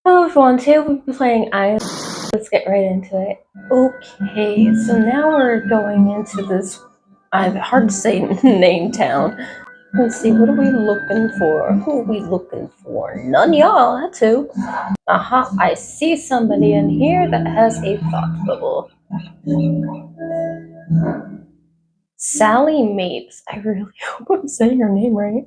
Hello everyone, today we'll be playing Island. Let's get right into it. Okay, so now we're going into this, hard to say name town. Let's see, what are we looking for? Who are we looking for? None y'all, that's who. Aha, I see somebody in here that has a thought bubble. Sally Mapes. I really hope I'm saying her name right.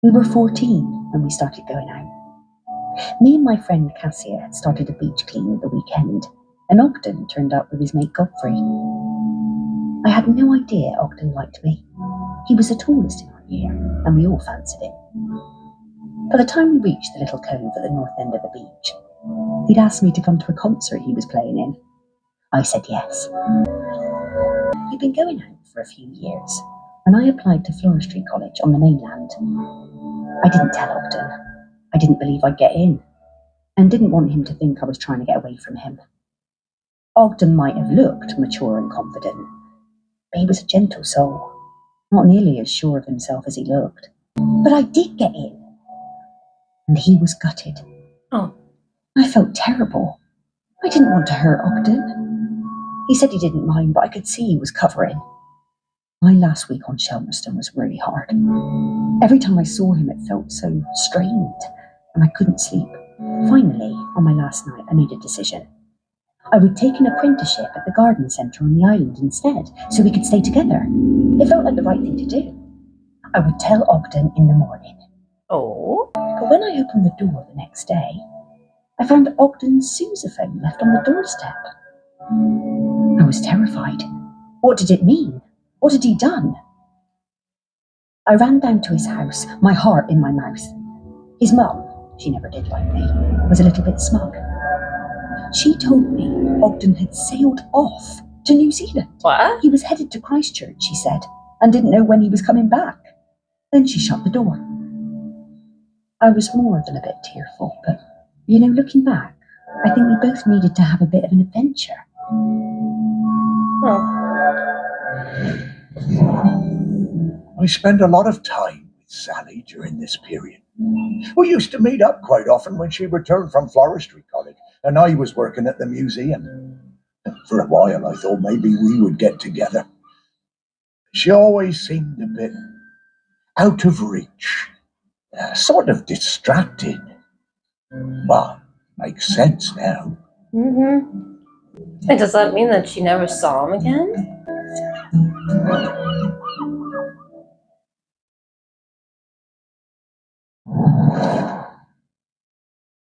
We were 14 when we started going out. Me and my friend Cassia had started a beach clean at the weekend, and Ogden turned up with his mate Godfrey. I had no idea Ogden liked me. He was the tallest in our year, and we all fancied him. By the time we reached the little cove at the north end of the beach, he'd asked me to come to a concert he was playing in. I said yes. We'd been going out for a few years when I applied to Floristry College on the mainland. I didn't tell Ogden. I didn't believe I'd get in, and didn't want him to think I was trying to get away from him. Ogden might have looked mature and confident, but he was a gentle soul, not nearly as sure of himself as he looked. But I did get in, and he was gutted. Oh. I felt terrible. I didn't want to hurt Ogden. He said he didn't mind, but I could see he was covering. My last week on Shelmerston was really hard. Every time I saw him, it felt so strained, and I couldn't sleep. Finally, on my last night, I made a decision. I would take an apprenticeship at the garden centre on the island instead, so we could stay together. It felt like the right thing to do. I would tell Ogden in the morning. Oh. But when I opened the door the next day, I found Ogden's sousaphone left on the doorstep. I was terrified. What did it mean? What had he done? I ran down to his house, my heart in my mouth. His mum, she never did like me, was a little bit smug. She told me Ogden had sailed off to New Zealand. What? He was headed to Christchurch, she said, and didn't know when he was coming back. Then she shut the door. I was more than a bit tearful, but, looking back, I think we both needed to have a bit of an adventure. Oh. I spent a lot of time with Sally during this period. We used to meet up quite often when she returned from Floristry College, and I was working at the museum. For a while, I thought maybe we would get together. She always seemed a bit out of reach, sort of distracted. But makes sense now. Mm-hmm. And does that mean that she never saw him again?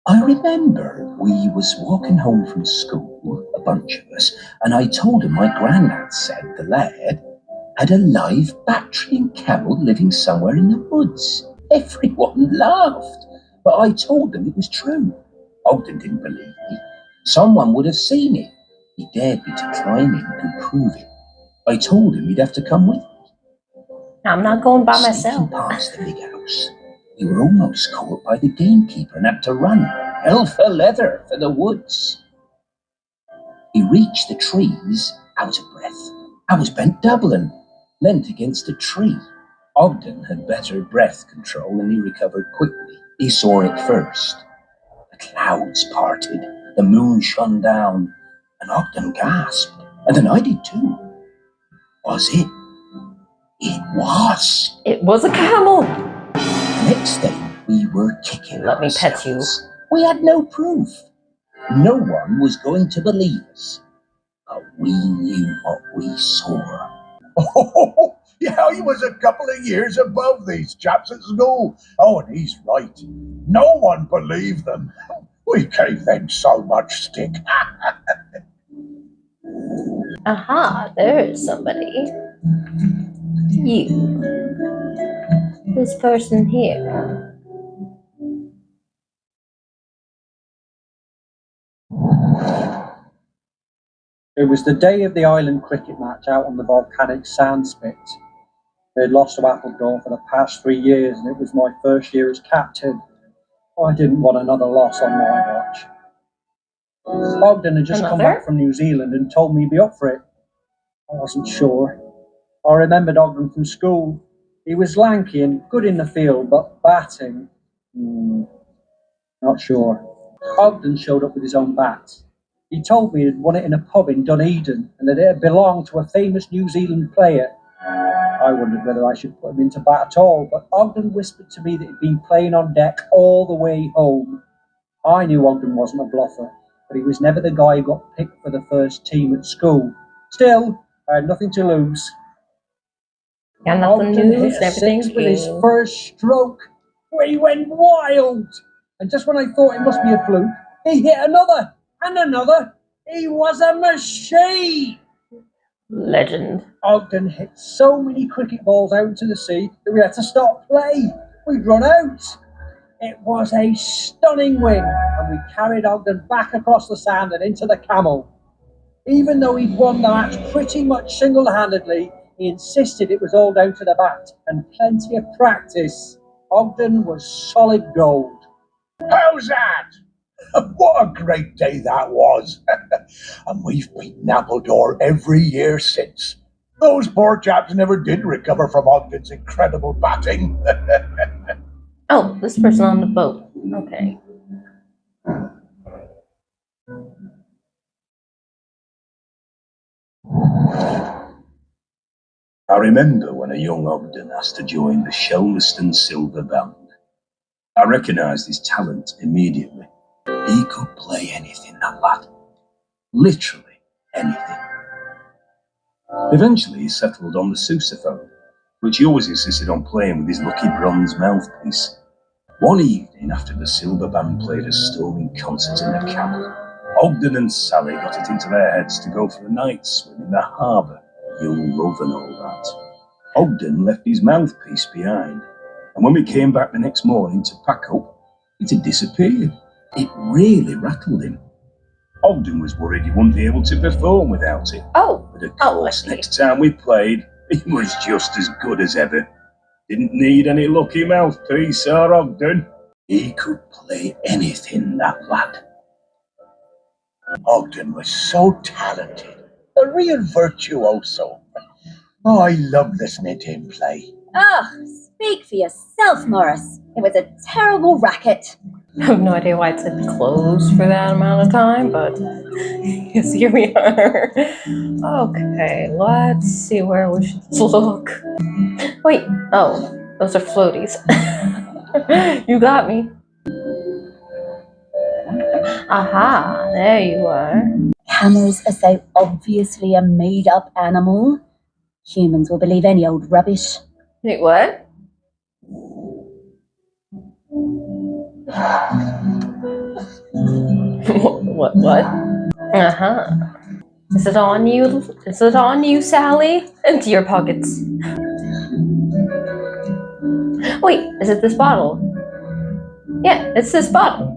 I remember we was walking home from school, a bunch of us, and I told him my granddad said the lad had a live Bactrian camel living somewhere in the woods. Everyone laughed, but I told them it was true. Ogden didn't believe me. Someone would have seen it. He dared me to climb it and prove it. I told him he'd have to come with me. I'm not going by Sneaking myself. past the big house, we were almost caught by the gamekeeper and had to run, hell for leather, for the woods. We reached the trees, out of breath. I was bent double and leant against a tree. Ogden had better breath control and he recovered quickly. He saw it first. The clouds parted, the moon shone down, and Ogden gasped. And then I did too. Was it? It was. It was a camel. The next day, we were kicking Let me pet ourselves. We had no proof. No one was going to believe us. But we knew what we saw. Oh, yeah, he was a couple of years above these chaps at school. Oh, and he's right. No one believed them. We gave them so much stick. Aha, there's somebody. You. This person here. It was the day of the island cricket match out on the volcanic sand spits. We had lost to Appledore for the past 3 years, and it was my first year as captain. I didn't want another loss on my watch. Ogden had just come back from New Zealand and told me he'd be up for it. I wasn't sure. I remembered Ogden from school. He was lanky and good in the field, but batting, not sure. Ogden showed up with his own bat. He told me he'd won it in a pub in Dunedin and that it had belonged to a famous New Zealand player. I wondered whether I should put him into bat at all, but Ogden whispered to me that he'd been playing on deck all the way home. I knew Ogden wasn't a bluffer, but he was never the guy who got picked for the first team at school. Still, I had nothing to lose. Got nothing Ogden to hit lose, a everything's six with his game. first stroke. He went wild. And just when I thought it must be a fluke, he hit another and another. He was a machine. Legend. Ogden hit so many cricket balls out into the sea that we had to stop play. We'd run out. It was a stunning win, and we carried Ogden back across the sand and into the Camel. Even though he'd won the match pretty much single-handedly, he insisted it was all down to the bat and plenty of practice. Ogden was solid gold. How's that? What a great day that was. And we've beaten Appledore every year since. Those poor chaps never did recover from Ogden's incredible batting. Oh, this person on the boat. Okay. I remember when a young Ogden asked to join the Shelmerston Silver Band. I recognised his talent immediately. He could play anything, that lad. Literally anything. Eventually he settled on the sousaphone, which he always insisted on playing with his lucky bronze mouthpiece. One evening after the Silver Band played a storming concert in the Camel, Ogden and Sally got it into their heads to go for a night swim in the harbour, young love and all that. Ogden left his mouthpiece behind, and when we came back the next morning to pack up, it had disappeared. It really rattled him. Ogden was worried he wouldn't be able to perform without it. Oh. But of course, next time we played, he was just as good as ever. Didn't need any lucky mouthpiece, our Ogden. He could play anything, that lad. Ogden was so talented, a real virtuoso. Oh, I love listening to him play. Oh, speak for yourself, Morris. It was a terrible racket. I have no idea why it said closed for that amount of time, but yes, here we are. Okay, let's see where we should look. Wait, oh, those are floaties. You got me. Aha, there you are. Camels are so obviously a made-up animal. Humans will believe any old rubbish. Wait, what? What? Uh-huh. Is it on you? Is it on you, Sally? Empty your pockets. Wait, is it this bottle? Yeah, it's this bottle.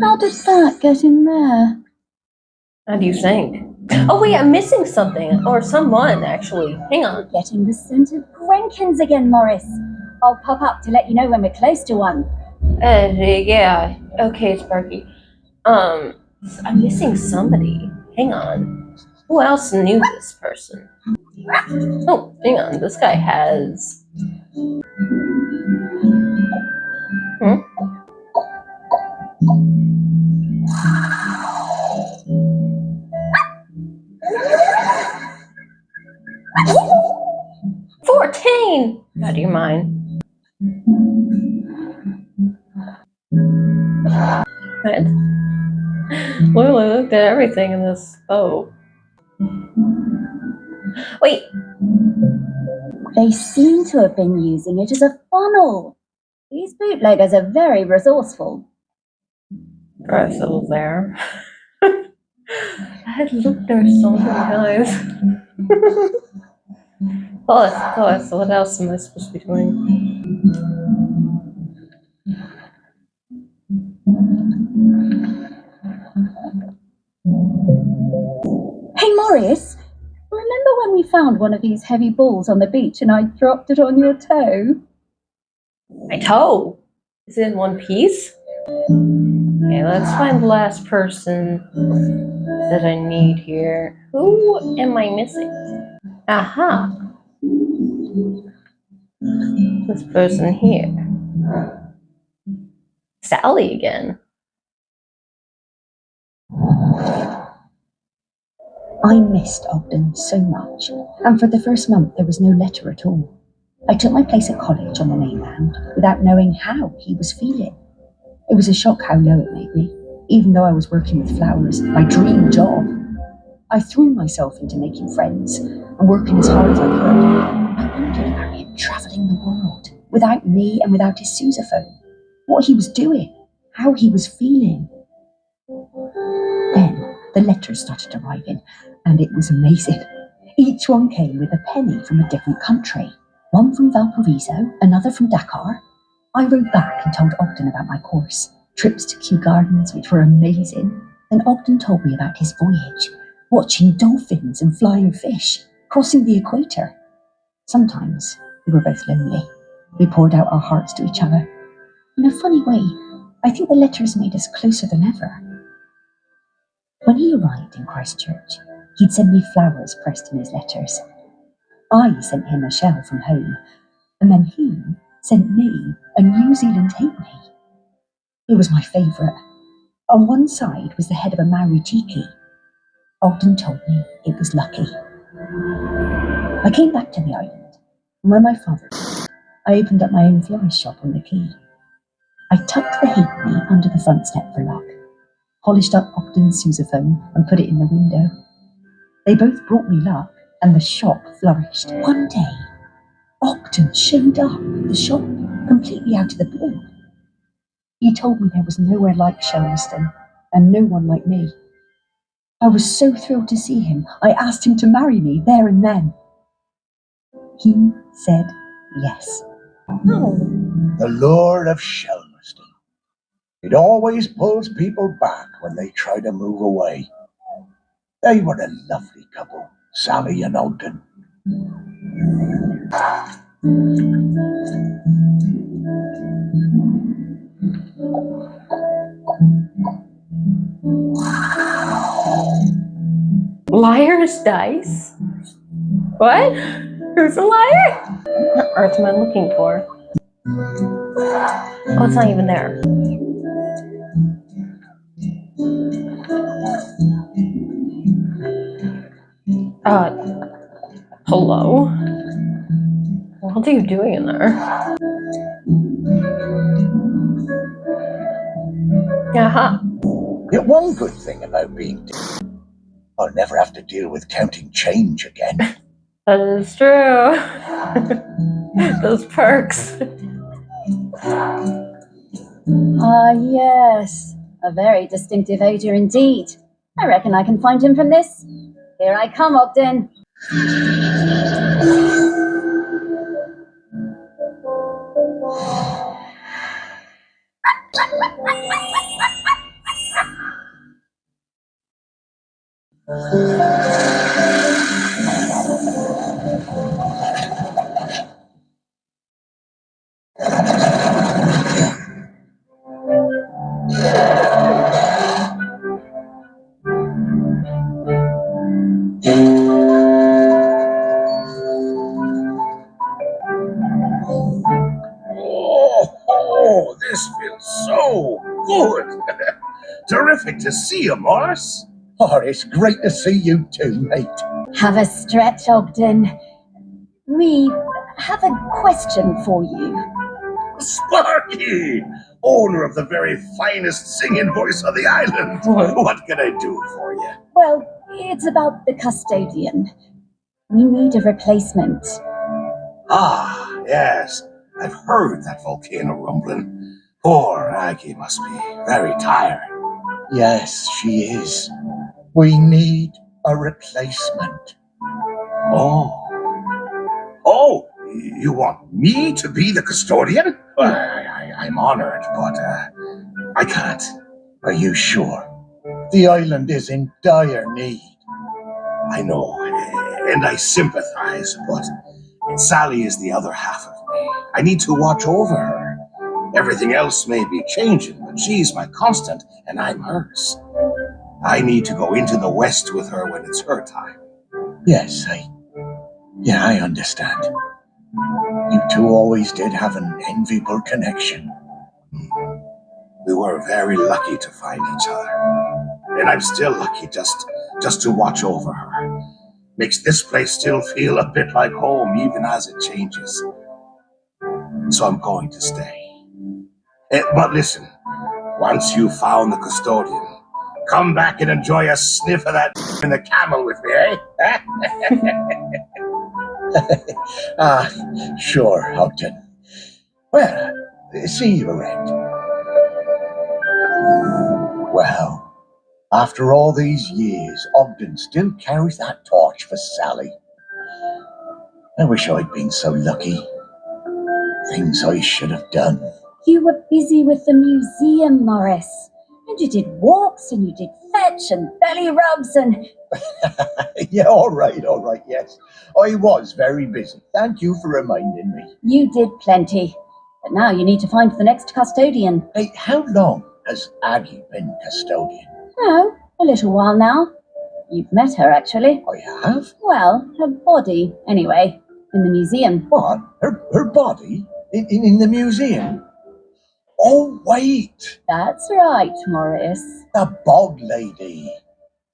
How did that get in there? How do you think? Oh wait, I'm missing something. Or someone, actually. Hang on. Getting the scent of Grenkins again, Morris. I'll pop up to let you know when we're close to one. Yeah. Okay, Sparky. I'm missing somebody. Hang on. Who else knew this person? Oh, hang on. This guy has... Hmm? $14! God, do you mind? What? Literally looked at everything in this boat. Wait! They seem to have been using it as a funnel. These bootleggers are very resourceful. Right, so there. I had looked there so many times. Tell us, what else am I supposed to be doing? Hey, Morris, remember when we found one of these heavy balls on the beach and I dropped it on your toe? My toe? Is it in one piece? Okay, let's find the last person that I need here. Who am I missing? Aha! This person here. Sally again. I missed Ogden so much, and for the first month there was no letter at all. I took my place at college on the mainland without knowing how he was feeling. It was a shock how low it made me, even though I was working with flowers, my dream job. I threw myself into making friends and working as hard as I could. I wondered about him travelling the world, without me and without his sousaphone. What he was doing, how he was feeling. Then the letters started arriving, and it was amazing. Each one came with a penny from a different country. One from Valparaiso, another from Dakar. I wrote back and told Ogden about my course, trips to Kew Gardens, which were amazing. Then Ogden told me about his voyage, watching dolphins and flying fish, crossing the equator. Sometimes we were both lonely. We poured out our hearts to each other. In a funny way, I think the letters made us closer than ever. When he arrived in Christchurch, he'd send me flowers pressed in his letters. I sent him a shell from home, and then he sent me a New Zealand halfpenny. It was my favourite. On one side was the head of a Maori tiki. Ogden told me it was lucky. I came back to the island, and when my father died, I opened up my own florist shop on the quay. I tucked the halfpenny under the front step for luck, polished up Ogden's sousaphone and put it in the window. They both brought me luck, and the shop flourished. One day, Ogden showed up at the shop, completely out of the blue. He told me there was nowhere like Shelmerston, and no one like me. I was so thrilled to see him, I asked him to marry me there and then. He said yes. Oh, The lure of Shelmerston. It always pulls people back when they try to move away. They were a lovely couple, Sally and Ogden. liar's dice? What? Who's a liar? What earth am I looking for? Oh, it's not even there. Hello? What are you doing in there? Uh-huh. Yet one good thing about being dead, I'll never have to deal with counting change again. That is true. Those perks. Ah, yes. A very distinctive odour indeed. I reckon I can find him from this. Here I come, Ogden. Oh, this feels so good. Terrific to see you, Morris. Oh, it's great to see you too, mate. Have a stretch, Ogden. We have a question for you. Sparky, owner of the very finest singing voice on the island. What can I do for you? Well, it's about the custodian. We need a replacement. Ah, yes. I've heard that volcano rumbling. Poor Aggie must be very tired. Yes, she is. We need a replacement. Oh. Oh, you want me to be the custodian? Well, I'm honored, but I can't. Are you sure? The island is in dire need. I know, and I sympathize, but Sally is the other half of me. I need to watch over her. Everything else may be changing, but she's my constant, and I'm hers. I need to go into the West with her when it's her time. Yes, I understand. You two always did have an enviable connection. We were very lucky to find each other. And I'm still lucky just just to watch over her. Makes this place still feel a bit like home, even as it changes. So I'm going to stay. But listen, once you've found the custodian, come back and enjoy a sniff of that in the camel with me, eh? Sure, Ogden. Well, see you around. Well, after all these years, Ogden still carries that torch for Sally. I wish I'd been so lucky. Things I should have done. You were busy with the museum, Morris. And you did walks, and you did fetch, and belly rubs, and... Yeah, all right, yes. I was very busy. Thank you for reminding me. You did plenty. But now you need to find the next custodian. Hey, how long has Aggie been custodian? Oh, a little while now. You've met her, actually. I have? Well, her body, anyway, in the museum. What? Her body? In the museum? Oh, wait! That's right, Morris. The bog lady.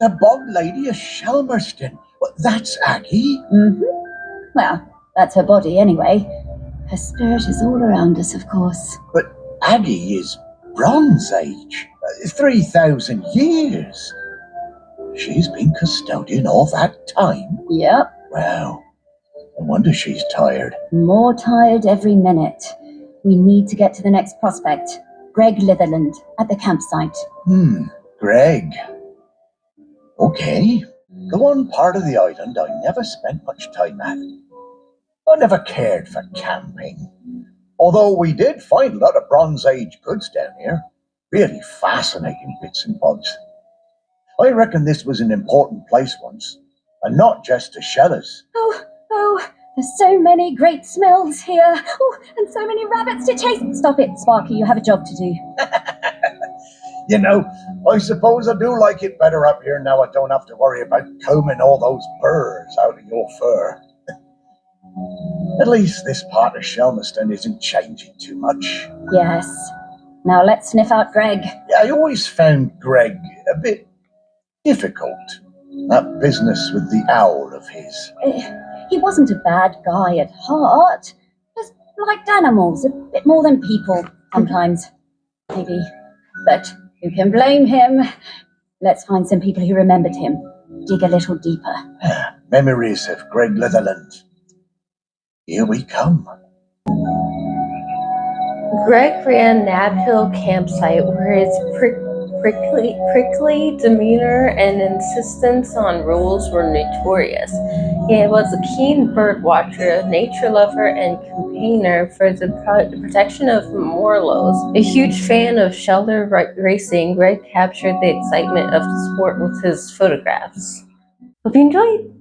The bog lady of Shelmerston. Well, that's Aggie. Mm-hmm. Well, that's her body, anyway. Her spirit is all around us, of course. But Aggie is Bronze Age. 3,000 years. She's been custodian all that time? Yep. Wow. No wonder she's tired. More tired every minute. We need to get to the next prospect. Greg Litherland, at the campsite. Greg. Okay. The one part of the island I never spent much time at. I never cared for camping. Although we did find a lot of Bronze Age goods down here. Really fascinating bits and bobs. I reckon this was an important place once, and not just to shellers. Oh, there's so many great smells here. Oh, and so many rabbits to chase. Stop it, Sparky, you have a job to do. You know, I suppose I do like it better up here now I don't have to worry about combing all those burrs out of your fur. At least this part of Shelmerston isn't changing too much. Yes. Now let's sniff out Greg. Yeah, I always found Greg a bit difficult. That business with the owl of his. He wasn't a bad guy at heart. Just liked animals a bit more than people, sometimes. Maybe. But who can blame him? Let's find some people who remembered him. Dig a little deeper. Memories of Greg Litherland. Here we come. Greg ran Nab Hill campsite where his prickly demeanor and insistence on rules were notorious. He was a keen bird watcher, nature lover, and campaigner for the protection of Morlos. A huge fan of shelter racing, Greg captured the excitement of the sport with his photographs. Hope you enjoyed!